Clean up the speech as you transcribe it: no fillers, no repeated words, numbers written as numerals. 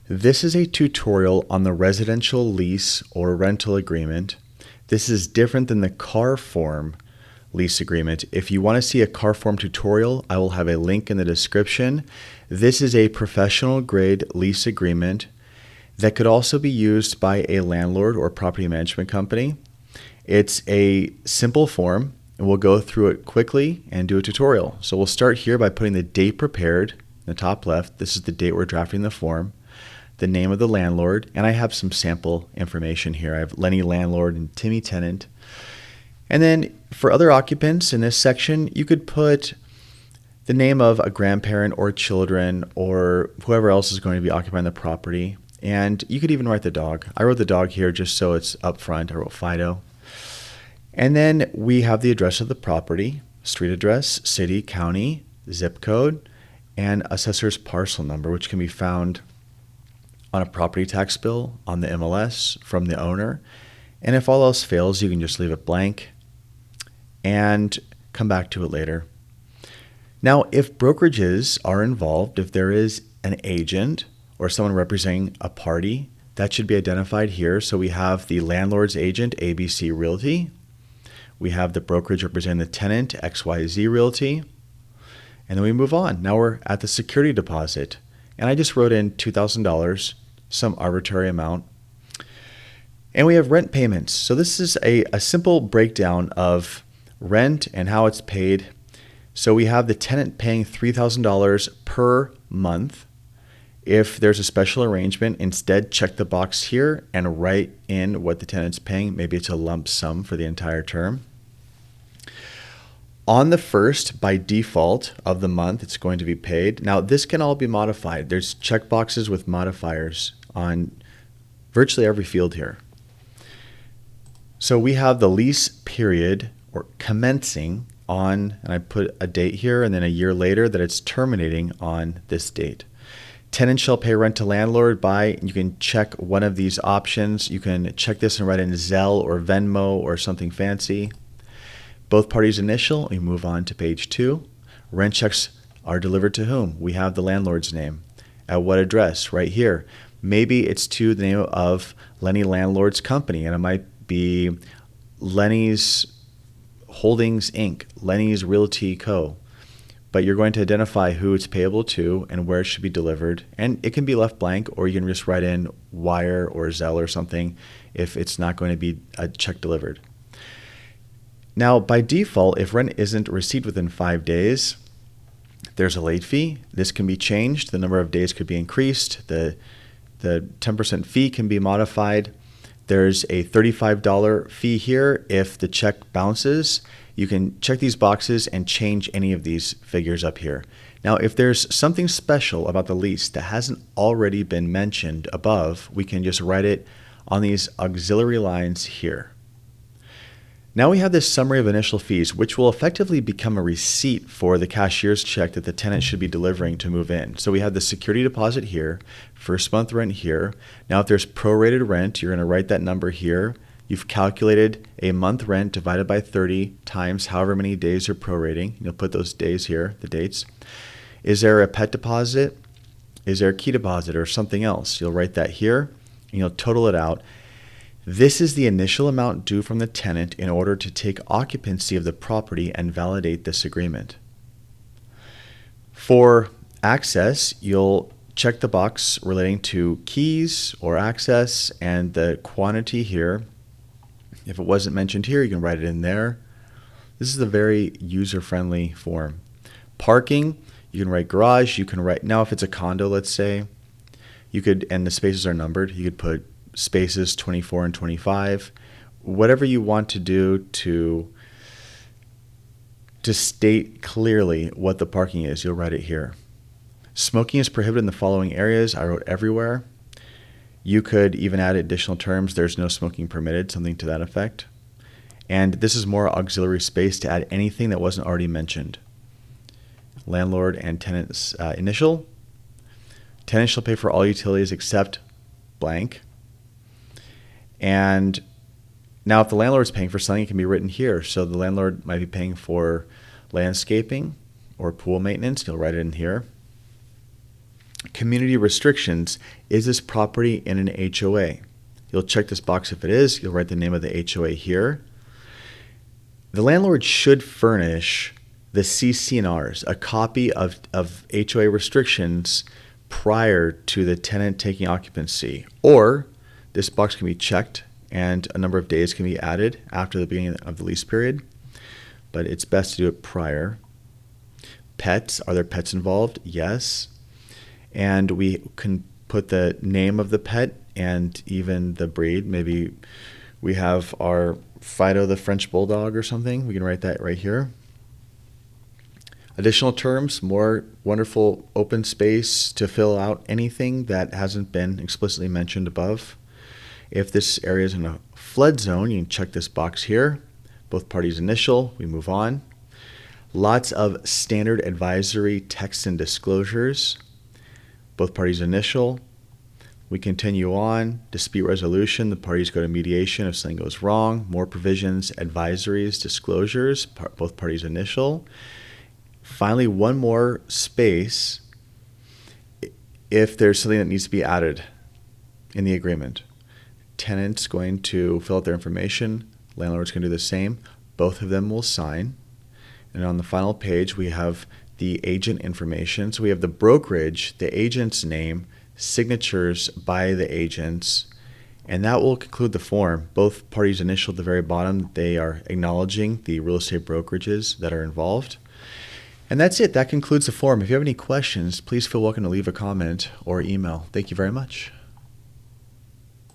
This is a tutorial on the residential lease or rental agreement. This is different than the car form lease agreement. If you want to see a car form tutorial, I will have a link in the description. This is a professional grade lease agreement that could also be used by a landlord or property management company. It's a simple form, and we'll go through it quickly and do a tutorial. So we'll start here by putting the date prepared in the top left. This is the date we're drafting the form, the name of the landlord, and I have some sample information here. I have Lenny landlord and Timmy tenant. And then for other occupants in this section, you could put the name of a grandparent or children or whoever else is going to be occupying the property. And you could even write the dog. I wrote the dog here just so it's up front. I wrote Fido. And then we have the address of the property, street address, city, county, zip code, and assessor's parcel number, which can be found on a property tax bill, on the MLS, from the owner. And if all else fails, you can just leave it blank and come back to it later. Now, if brokerages are involved, if there is an agent or someone representing a party, that should be identified here. So we have the landlord's agent, ABC Realty. We have the brokerage representing the tenant, XYZ Realty. And then we move on. Now we're at the security deposit. And I just wrote in $2,000, some arbitrary amount. And we have rent payments. So this is a simple breakdown of rent and how it's paid. So we have the tenant paying $3,000 per month. If there's a special arrangement, instead check the box here and write in what the tenant's paying. Maybe it's a lump sum for the entire term. On the first, by default of the month, it's going to be paid. Now, this can all be modified. There's check boxes with modifiers on virtually every field here. So we have the lease period or commencing on, and I put a date here and then a year later that it's terminating on this date. Tenant shall pay rent to landlord by, you can check one of these options. You can check this and write in Zelle or Venmo or something fancy. Both parties initial, we move on to page 2. Rent checks are delivered to whom? We have the landlord's name. At what address? Right here. Maybe it's to the name of Lenny Landlord's company, and it might be Lenny's Holdings Inc., Lenny's Realty Co. But you're going to identify who it's payable to and where it should be delivered. And it can be left blank, or you can just write in wire or Zelle or something if it's not going to be a check delivered. Now, by default, if rent isn't received within 5 days, there's a late fee. This can be changed. The number of days could be increased. The 10% fee can be modified. There's a $35 fee here if the check bounces. You can check these boxes and change any of these figures up here. Now, if there's something special about the lease that hasn't already been mentioned above, we can just write it on these auxiliary lines here. Now we have this summary of initial fees, which will effectively become a receipt for the cashier's check that the tenant should be delivering to move in. So we have the security deposit here, first month rent here. Now if there's prorated rent, you're going to write that number here. You've calculated a month rent divided by 30 times however many days you're prorating. You'll put those days here, the dates. Is there a pet deposit? Is there a key deposit or something else? You'll write that here and you'll total it out. This is the initial amount due from the tenant in order to take occupancy of the property and validate this agreement. For access, you'll check the box relating to keys or access and the quantity here. If it wasn't mentioned here, you can write it in there. This is a very user-friendly form. Parking, you can write garage. You can write, now if it's a condo, let's say, you could, and the spaces are numbered, you could put spaces 24 and 25, whatever you want to do to state clearly what the parking is, you'll write it here. Smoking is prohibited in the following areas. I wrote everywhere. You could even add additional terms. There's no smoking permitted, something to that effect. And this is more auxiliary space to add anything that wasn't already mentioned. Landlord and tenant's initial. Tenant shall pay for all utilities except blank. And now if the landlord is paying for something, it can be written here. So the landlord might be paying for landscaping or pool maintenance. You'll write it in here. Community restrictions. Is this property in an HOA? You'll check this box if it is. You'll write the name of the HOA here. The landlord should furnish the CC&Rs, a copy of HOA restrictions prior to the tenant taking occupancy. Or this box can be checked and a number of days can be added after the beginning of the lease period, but it's best to do it prior. Pets, are there pets involved? Yes. And we can put the name of the pet and even the breed. Maybe we have our Fido the French Bulldog or something. We can write that right here. Additional terms, more wonderful open space to fill out anything that hasn't been explicitly mentioned above. If this area is in a flood zone, you can check this box here. Both parties initial, we move on. Lots of standard advisory text and disclosures. Both parties initial. We continue on. Dispute resolution, the parties go to mediation if something goes wrong. More provisions, advisories, disclosures, both parties initial. Finally, one more space if there's something that needs to be added in the agreement. Tenant's going to fill out their information. Landlord's going to do the same. Both of them will sign. And on the final page, we have the agent information. So we have the brokerage, the agent's name, signatures by the agents, and that will conclude the form. Both parties initial at the very bottom, they are acknowledging the real estate brokerages that are involved. And that's it. That concludes the form. If you have any questions, please feel welcome to leave a comment or email. Thank you very much.